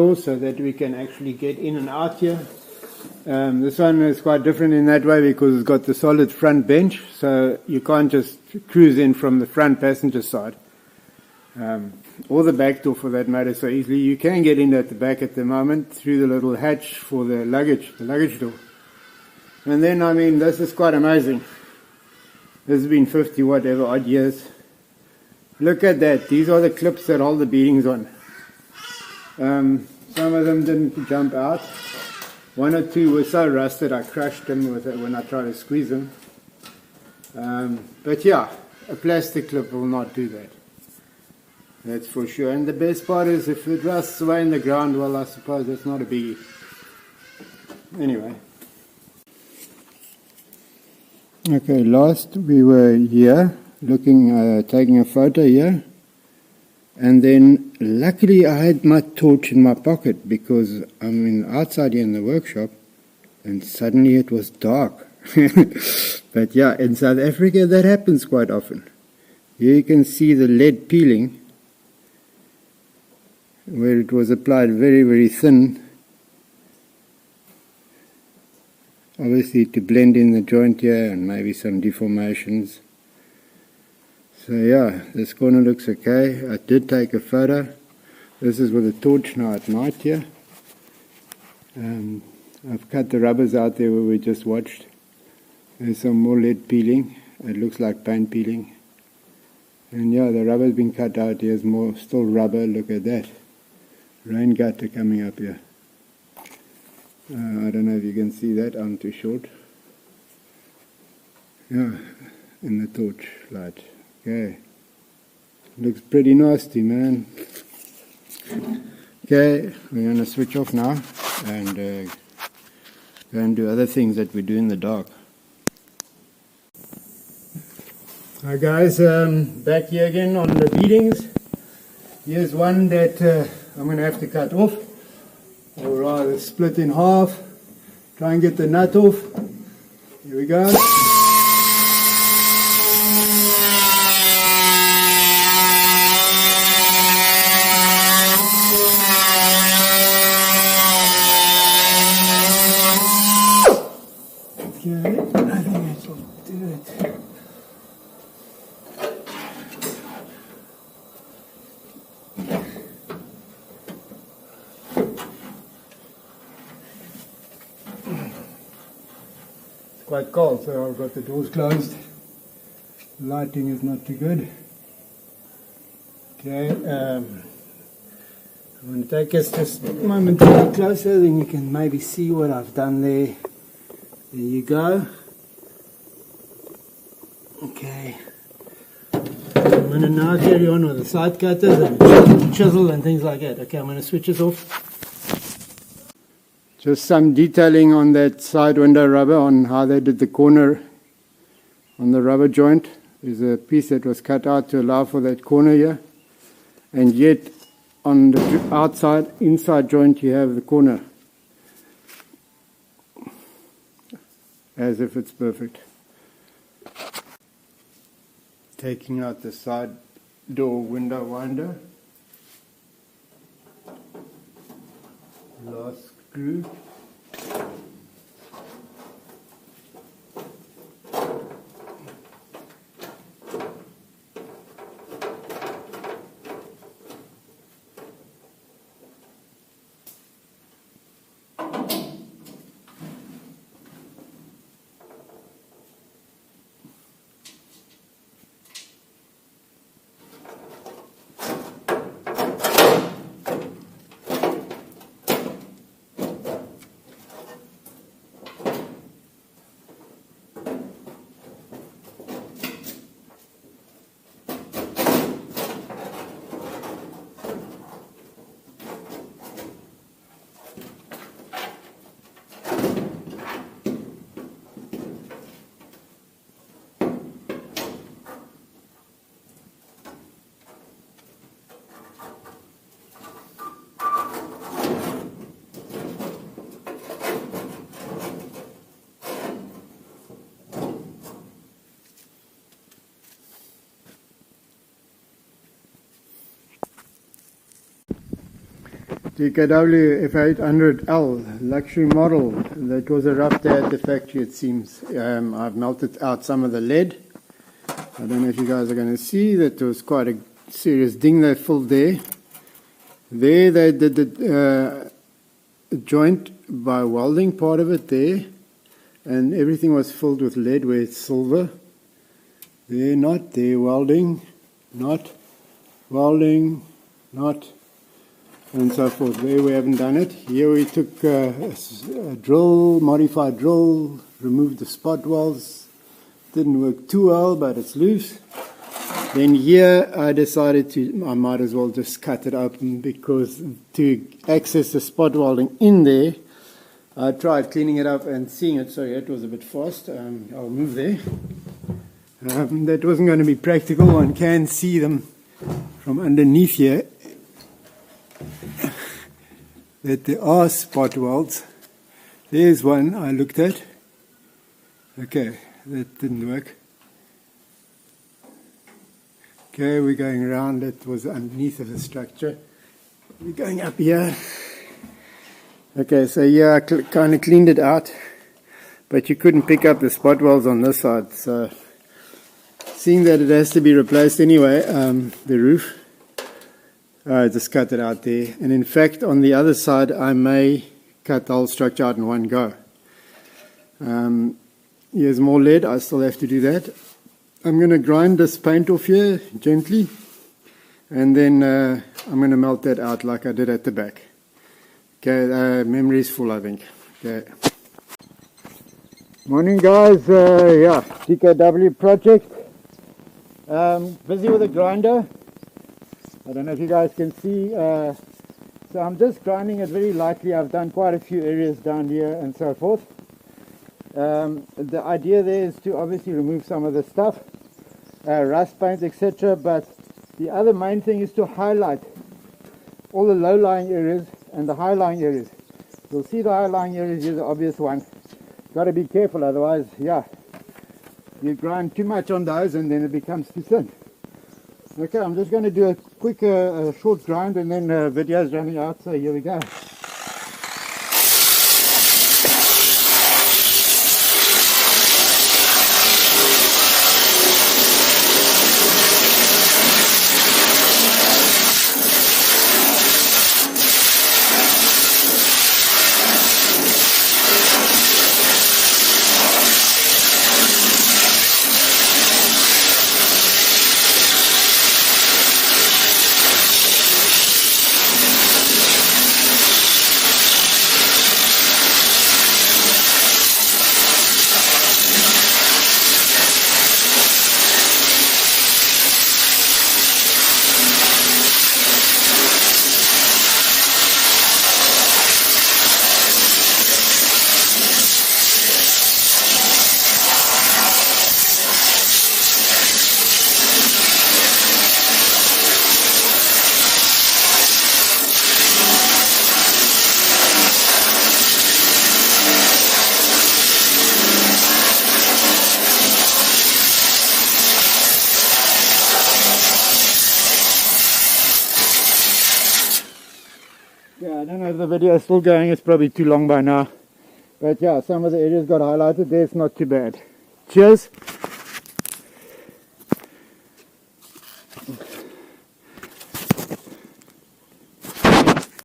door so that we can actually get in and out here. This one is quite different in that way because it's got the solid front bench, so you can't just cruise in from the front passenger side. Or the back door for that matter so easily. You can get in at the back at the moment through the little hatch for the luggage door. And then, I mean, this is quite amazing. This has been 50 whatever odd years. Look at that. These are the clips that hold the bearings on. Some of them didn't jump out. One or two were so rusted I crushed them with it when I tried to squeeze them. But yeah, a plastic clip will not do that. That's for sure. And the best part is if it rusts away in the ground, well, I suppose that's not a biggie. Anyway. Okay, last we were here looking, taking a photo here. And then luckily I had my torch in my pocket because I'm outside here in the workshop and suddenly it was dark. But yeah, in South Africa that happens quite often. Here you can see the lead peeling where it was applied very, very thin, obviously to blend in the joint here and maybe some deformations. So yeah, this corner looks okay. I did take a photo. This is with a torch now at night here. I've cut the rubbers out there where we just watched. There's some more lead peeling. It looks like paint peeling. And yeah, the rubber's been cut out. Here's more still rubber. Look at that. Rain gutter coming up here. I don't know if you can see that. I'm too short. Yeah, in the torch light. Okay. Looks pretty nasty, man. Okay, we're going to switch off now and go and do other things that we do in the dark. Hi guys, back here again on the beadings. Here's one that I'm going to have to cut off, or rather split in half. Try and get the nut off. Here we go. Okay, I think that will do it. Quite cold, so I've got the doors closed. The lighting is not too good. Okay, I'm going to take us just a moment closer, then you can maybe see what I've done there. There you go. Okay, I'm going to now carry on with the side cutters and chisel and things like that. Okay, I'm going to switch this off. Just some detailing on that side window rubber on how they did the corner on the rubber joint. There's a piece that was cut out to allow for that corner here. And yet on the inside joint you have the corner. As if it's perfect. Taking out the side door window winder. Last screw. DKW F800L luxury model. That was a rough day at the factory, it seems. I've melted out some of the lead. I don't know if you guys are going to see that there was quite a serious ding they filled there. There they did the joint by welding part of it there, and everything was filled with lead where it's silver. There, not there, welding, not welding, not, and so forth. There we haven't done it. Here we took a drill, modified drill, removed the spot welds. Didn't work too well, but it's loose. Then here I decided I might as well just cut it open, because to access the spot welding in there, I tried cleaning it up and seeing it. Sorry, it was a bit fast. I'll move there. That wasn't going to be practical. One can see them from underneath here, that there are spot welds. There's one I looked at. Okay, that didn't work. Okay, we're going around. It was underneath of the structure. We're going up here. Okay, so yeah, I kind of cleaned it out, but you couldn't pick up the spot welds on this side. So, seeing that it has to be replaced anyway, the roof, I just cut it out there. And in fact, on the other side, I may cut the whole structure out in one go. Here's more lead. I still have to do that. I'm going to grind this paint off here gently, and then I'm going to melt that out like I did at the back. Okay, memory is full, I think. Okay. Morning, guys. Yeah, DKW project. Busy with a grinder. I don't know if you guys can see. So I'm just grinding it very lightly. I've done quite a few areas down here and so forth. The idea there is to obviously remove some of the stuff, rust paint, etc. But the other main thing is to highlight all the low-lying areas and the high-lying areas. You'll see the high-lying areas is the obvious one. Got to be careful, otherwise, yeah, you grind too much on those and then it becomes too thin. Okay, I'm just going to do a quick, short grind, and then video's running out. So here we go. Yeah, I don't know if the video is still going. It's probably too long by now. But yeah, some of the areas got highlighted there. It's not too bad. Cheers.